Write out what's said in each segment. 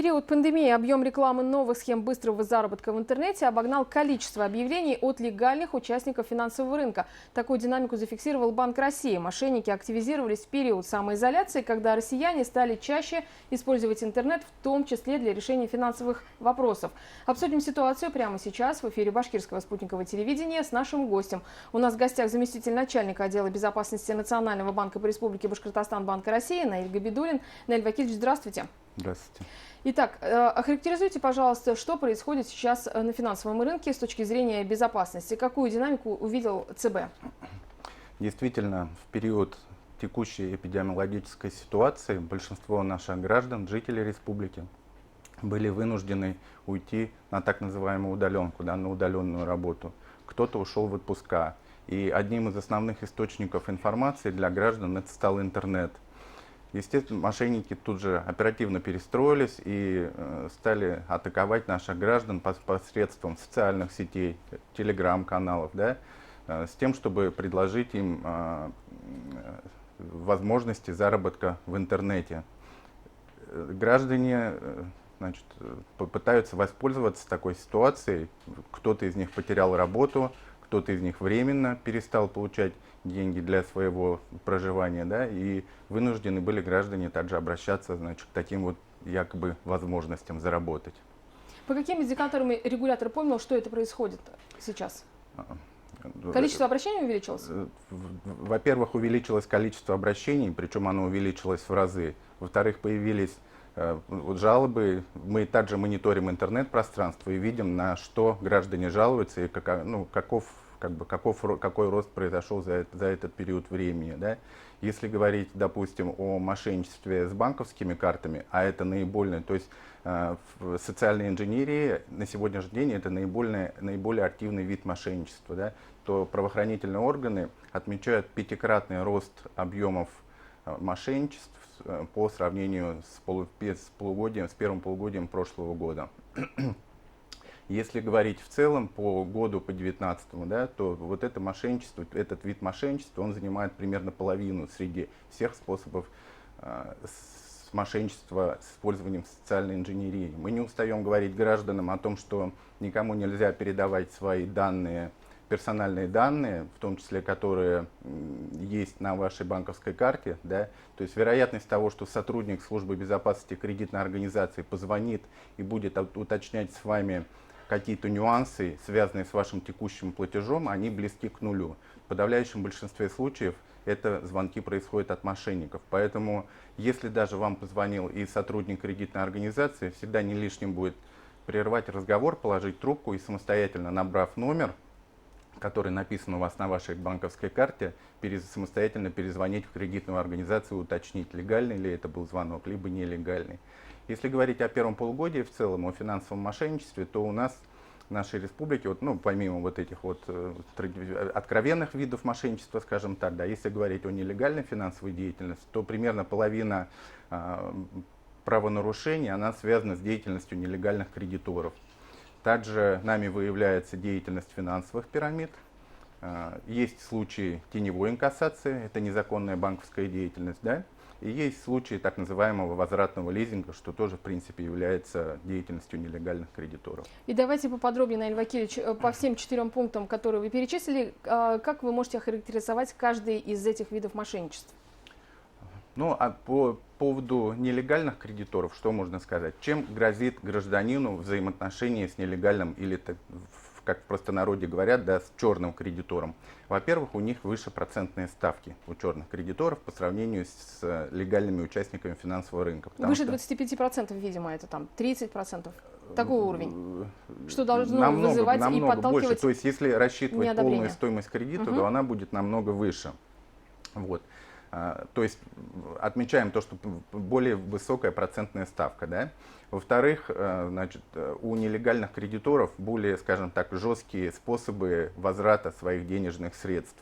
период пандемии объем рекламы новых схем быстрого заработка в интернете обогнал количество объявлений от легальных участников финансового рынка. Такую динамику зафиксировал Банк России. Мошенники активизировались в период самоизоляции, когда россияне стали чаще использовать интернет, в том числе для решения финансовых вопросов. Обсудим ситуацию прямо сейчас в эфире Башкирского спутникового телевидения с нашим гостем. У нас в гостях заместитель начальника отдела безопасности Национального банка по Республике Башкортостан Банка России Наиль Габидуллин. Наиль Вакильевич, здравствуйте. Здравствуйте. Итак, охарактеризуйте, пожалуйста, что происходит сейчас на финансовом рынке с точки зрения безопасности. Какую динамику увидел ЦБ? Действительно, в период текущей эпидемиологической ситуации большинство наших граждан, жителей республики, были вынуждены уйти на так называемую удаленку, на удаленную работу. Кто-то ушел в отпуска. И одним из основных источников информации для граждан это стал интернет. Естественно, мошенники тут же оперативно перестроились и стали атаковать наших граждан посредством социальных сетей, телеграм-каналов, да, с тем, чтобы предложить им возможности заработка в интернете. Граждане, значит, попытаются воспользоваться такой ситуацией. Кто-то из них потерял работу, кто-то из них временно перестал получать деньги для своего проживания, да, и вынуждены были граждане также обращаться, значит, к таким вот якобы возможностям заработать. По каким индикаторам регулятор понял, что это происходит сейчас? Количество обращений увеличилось? Во-первых, увеличилось количество обращений, причем оно увеличилось в разы. Во-вторых, появились жалобы. Мы также мониторим интернет-пространство и видим, на что граждане жалуются и какой рост произошел за этот период времени. Да? Если говорить, допустим, о мошенничестве с банковскими картами, а это наиболее, то есть в социальной инженерии на сегодняшний день это наиболее активный вид мошенничества, да, то правоохранительные органы отмечают пятикратный рост объемов мошенничеств по сравнению с первым полугодием прошлого года. Если говорить в целом по году, по 2019, да, то вот это мошенничество, этот вид мошенничества, он занимает примерно половину среди всех способов мошенничества с использованием социальной инженерии. Мы не устаем говорить гражданам о том, что никому нельзя передавать свои данные, персональные данные, в том числе которые есть на вашей банковской карте, да, то есть вероятность того, что сотрудник службы безопасности кредитной организации позвонит и будет уточнять с вами какие-то нюансы, связанные с вашим текущим платежом, они близки к нулю. В подавляющем большинстве случаев это звонки происходят от мошенников. Поэтому, если даже вам позвонил и сотрудник кредитной организации, всегда не лишним будет прервать разговор, положить трубку и самостоятельно, набрав номер, который написан у вас на вашей банковской карте, самостоятельно перезвонить в кредитную организацию, уточнить, легальный ли это был звонок, либо нелегальный. Если говорить о первом полугодии в целом, о финансовом мошенничестве, то у нас в нашей республике, помимо вот этих откровенных видов мошенничества, скажем так, да, если говорить о нелегальной финансовой деятельности, то примерно половина правонарушений, она связана с деятельностью нелегальных кредиторов. Также нами выявляется деятельность финансовых пирамид. Есть случаи теневой инкассации, это незаконная банковская деятельность, да? И есть случаи так называемого возвратного лизинга, что тоже в принципе является деятельностью нелегальных кредиторов. И давайте поподробнее, Наиль Вакильевич, по всем 4 пунктам, которые вы перечислили, как вы можете охарактеризовать каждый из этих видов мошенничества? Ну, а по поводу нелегальных кредиторов, что можно сказать? Чем грозит гражданину взаимоотношения с нелегальным или, как в простонародье говорят, да, с черным кредитором? Во-первых, у них выше процентные ставки у черных кредиторов по сравнению с легальными участниками финансового рынка. Выше 25%, видимо, это там 30%. Такой уровень, что должно вызывать и подталкивать больше. То есть, если рассчитывать полную неодобрение. стоимость кредита, то она будет намного выше. Вот. То есть отмечаем то, что более высокая процентная ставка. Да? Во-вторых, значит, у нелегальных кредиторов более, скажем так, жесткие способы возврата своих денежных средств.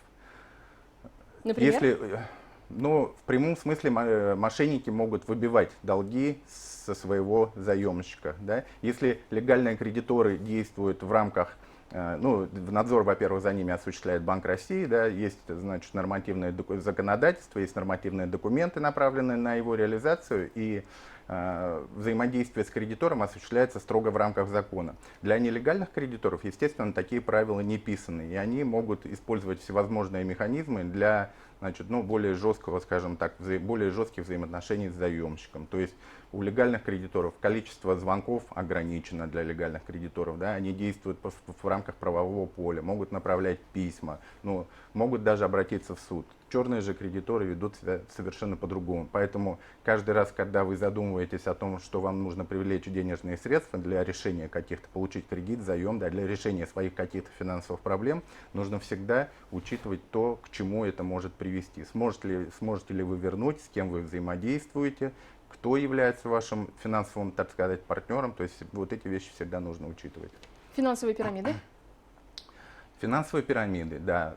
Например? В прямом смысле мошенники могут выбивать долги со своего заемщика. Да? Если легальные кредиторы действуют в рамках надзор, во-первых, за ними осуществляет Банк России, да, есть, значит, нормативное законодательство, есть нормативные документы, направленные на его реализацию, и взаимодействие с кредитором осуществляется строго в рамках закона. Для нелегальных кредиторов, естественно, такие правила не писаны, и они могут использовать всевозможные механизмы для, значит, ну, более жесткого, скажем так, более жестких взаимоотношений с заемщиком. То есть у легальных кредиторов количество звонков ограничено для легальных кредиторов, да, они действуют в рамках правового поля, могут направлять письма, ну, могут даже обратиться в суд. Черные же кредиторы ведут себя совершенно по-другому. Поэтому каждый раз, когда вы задумываетесь о том, что вам нужно привлечь денежные средства для решения каких-то, получить кредит, заем, да, для решения своих каких-то финансовых проблем, нужно всегда учитывать то, к чему это может привести. Сможете ли вы вернуть, с кем вы взаимодействуете, кто является вашим финансовым, так сказать, партнером. То есть вот эти вещи всегда нужно учитывать. Финансовые пирамиды? Финансовые пирамиды, да.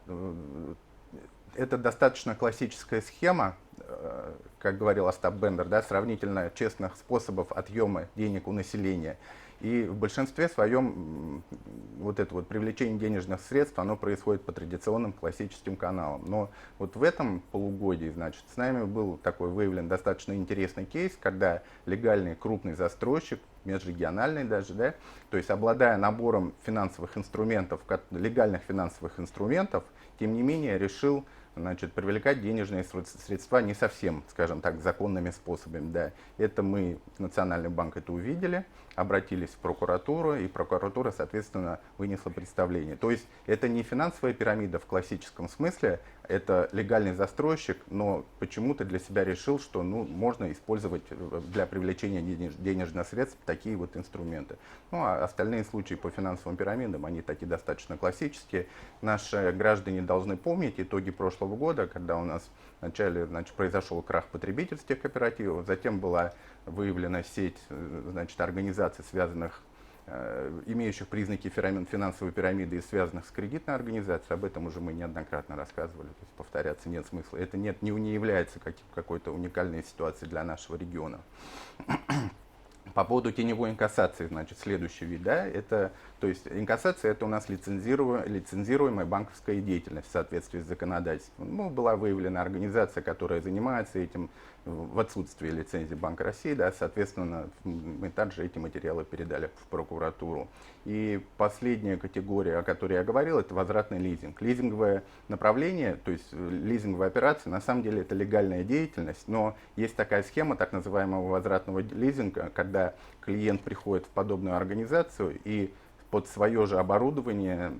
Это достаточно классическая схема, как говорил Остап Бендер, да, сравнительно честных способов отъема денег у населения. И в большинстве своем вот это вот привлечение денежных средств, оно происходит по традиционным классическим каналам. Но вот в этом полугодии, значит, с нами был такой выявлен достаточно интересный кейс, когда легальный крупный застройщик, межрегиональный даже, да, то есть обладая набором финансовых инструментов, легальных финансовых инструментов, тем не менее решил, значит, привлекать денежные средства не совсем, скажем так, законными способами. Да. Это мы, Национальный банк, это увидели, обратились в прокуратуру, и прокуратура, соответственно, вынесла представление. То есть это не финансовая пирамида в классическом смысле, это легальный застройщик, но почему-то для себя решил, что, ну, можно использовать для привлечения денежных средств такие вот инструменты. Ну, а остальные случаи по финансовым пирамидам, они такие достаточно классические. Наши граждане должны помнить итоги прошлого года, когда у нас вначале, значит, произошел крах потребительских кооперативов, затем была выявлена сеть, значит, организаций, связанных, имеющих признаки финансовой пирамиды и связанных с кредитной организацией. Об этом уже мы неоднократно рассказывали, то есть повторяться нет смысла. Это не является какой-то уникальной ситуацией для нашего региона. По поводу теневой инкассации, значит, следующий вид, да, это, то есть инкассация — это у нас лицензируемая банковская деятельность в соответствии с законодательством. Ну, была выявлена организация, которая занимается этим в отсутствии лицензии Банка России, да, соответственно, мы также эти материалы передали в прокуратуру. И последняя категория, о которой я говорил, это возвратный лизинг. Лизинговое направление, то есть лизинговая операция, на самом деле это легальная деятельность, но есть такая схема так называемого возвратного лизинга, когда клиент приходит в подобную организацию и под свое же оборудование,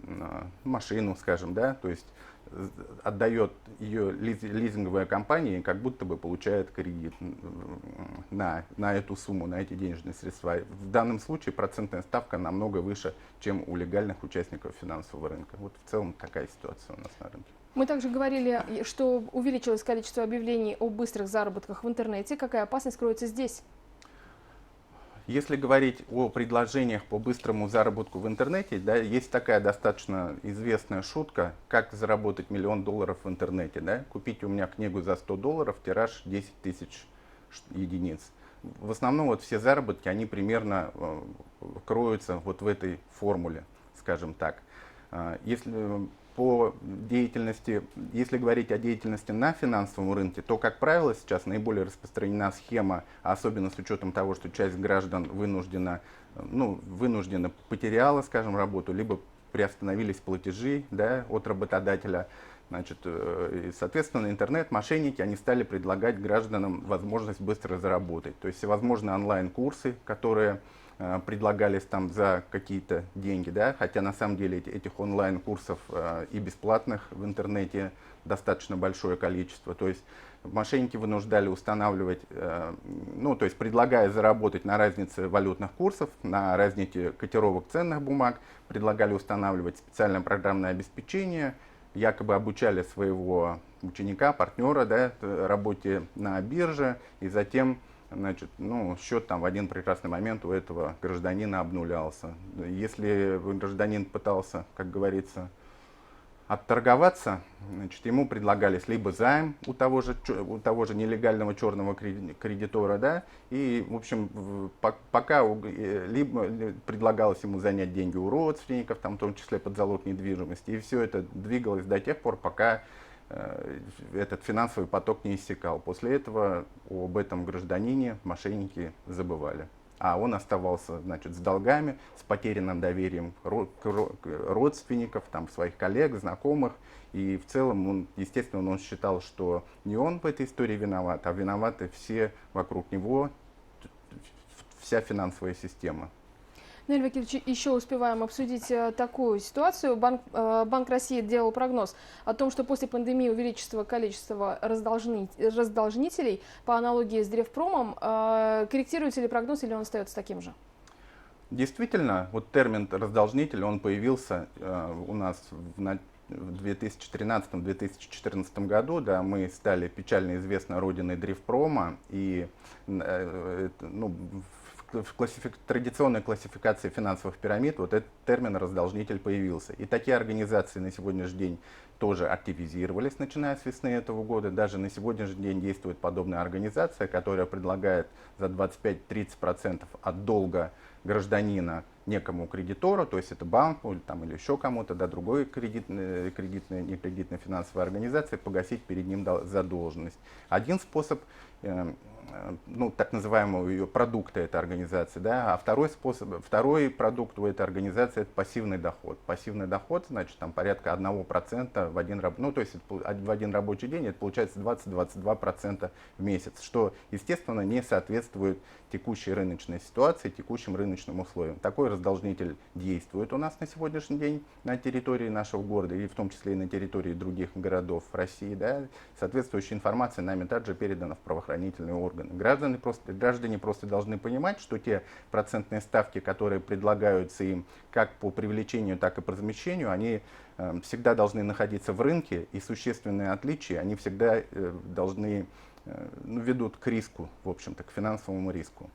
машину, скажем, да, то есть отдает ее лизинговая компания и как будто бы получает кредит на эту сумму, на эти денежные средства. В данном случае процентная ставка намного выше, чем у легальных участников финансового рынка. Вот в целом такая ситуация у нас на рынке. Мы также говорили, что увеличилось количество объявлений о быстрых заработках в интернете. Какая опасность кроется здесь? Если говорить о предложениях по быстрому заработку в интернете, да, есть такая достаточно известная шутка, как заработать $1 миллион в интернете. Да? Купите у меня книгу за $100, тираж 10 тысяч единиц. В основном вот все заработки, они примерно кроются вот в этой формуле, скажем так. Если говорить о деятельности на финансовом рынке, то, как правило, сейчас наиболее распространена схема, особенно с учетом того, что часть граждан вынуждена потеряла, скажем, работу, либо приостановились платежи, да, от работодателя. Значит, и, соответственно, интернет-мошенники, они стали предлагать гражданам возможность быстро заработать. То есть всевозможные онлайн-курсы, которые предлагались там за какие-то деньги, да, хотя на самом деле этих онлайн-курсов и бесплатных в интернете достаточно большое количество. То есть мошенники вынуждали устанавливать, то есть предлагая заработать на разнице валютных курсов, на разнице котировок ценных бумаг, предлагали устанавливать специальное программное обеспечение, якобы обучали своего ученика, партнера, да, работе на бирже, и затем, значит, счет там в один прекрасный момент у этого гражданина обнулялся. Если гражданин пытался, как говорится, отторговаться, значит, ему предлагались либо займ у того же нелегального черного кредитора, да, и, в общем, пока либо предлагалось ему занять деньги у родственников, там, в том числе под залог недвижимости, и все это двигалось до тех пор, пока этот финансовый поток не иссякал. После этого об этом гражданине мошенники забывали. А он оставался, значит, с долгами, с потерянным доверием родственников, там, своих коллег, знакомых. И в целом, естественно, он считал, что не он в этой истории виноват, а виноваты все вокруг него, вся финансовая система. Наиль Вакильевич, еще успеваем обсудить такую ситуацию. Банк России делал прогноз о том, что после пандемии увеличится количество раздолжнителей по аналогии с Древпромом. Корректируется ли прогноз или он остается таким же? Действительно, вот термин раздолжнитель, он появился у нас в 2013-2014 году, да, мы стали печально известной родиной Древпрома, и в традиционной классификации финансовых пирамид вот этот термин раздолжнитель появился. И такие организации на сегодняшний день тоже активизировались, начиная с весны этого года. Даже на сегодняшний день действует подобная организация, которая предлагает за 25-30% от долга гражданина некому кредитору, то есть это банку или еще кому-то, да, другой некредитной финансовой организации, погасить перед ним задолженность. Один способ, так называемого ее продукта этой организации, да, а второй продукт у этой организации — это пассивный доход. Пассивный доход, значит, там порядка 1% в один рабочий день, это получается 20-22% в месяц, что, естественно, не соответствует текущей рыночной ситуации, текущим рыночным условиям. Такой раздолжнитель действует у нас на сегодняшний день на территории нашего города, и в том числе и на территории других городов России. Да. Соответствующая информация нами также передана в правоохранительные органы. Граждане просто должны понимать, что те процентные ставки, которые предлагаются им как по привлечению, так и по размещению, они всегда должны находиться в рынке, и существенные отличия, они всегда ведут к риску, в общем-то, к финансовому риску.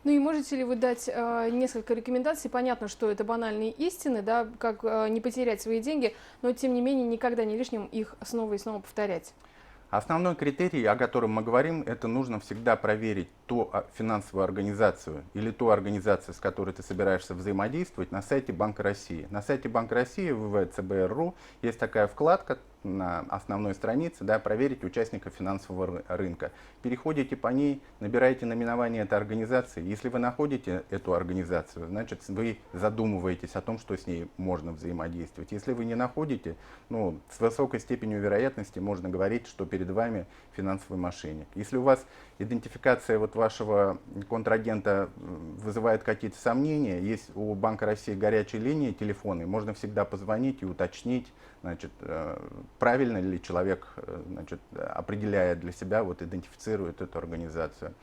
Ну и можете ли вы дать несколько рекомендаций? Понятно, что это банальные истины, да, как не потерять свои деньги, но тем не менее никогда не лишним их снова и снова повторять. Основной критерий, о котором мы говорим, это нужно всегда проверить ту финансовую организацию или ту организацию, с которой ты собираешься взаимодействовать, на сайте Банка России. На сайте Банка России www.cbr.ru есть такая вкладка на основной странице, да, проверить участников финансового рынка. Переходите по ней, набираете наименование этой организации. Если вы находите эту организацию, значит, вы задумываетесь о том, что с ней можно взаимодействовать. Если вы не находите, с высокой степенью вероятности можно говорить, что перед вами финансовый мошенник. Если у вас идентификация вашего контрагента вызывает какие-то сомнения, есть у Банка России горячие линии, телефоны, можно всегда позвонить и уточнить, значит, правильно ли человек, значит, определяя для себя, идентифицирует эту организацию.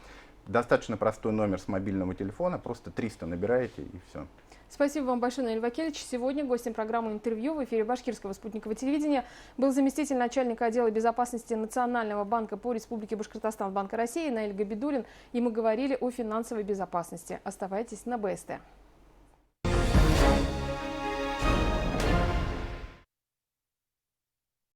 Достаточно простой номер с мобильного телефона, просто 300 набираете и все. Спасибо вам большое, Наиль Вакильевич. Сегодня гостем программы «Интервью» в эфире Башкирского спутникового телевидения был заместитель начальника отдела безопасности Национального банка по Республике Башкортостан Банка России Наиль Габидуллин. И мы говорили о финансовой безопасности. Оставайтесь на БСТ.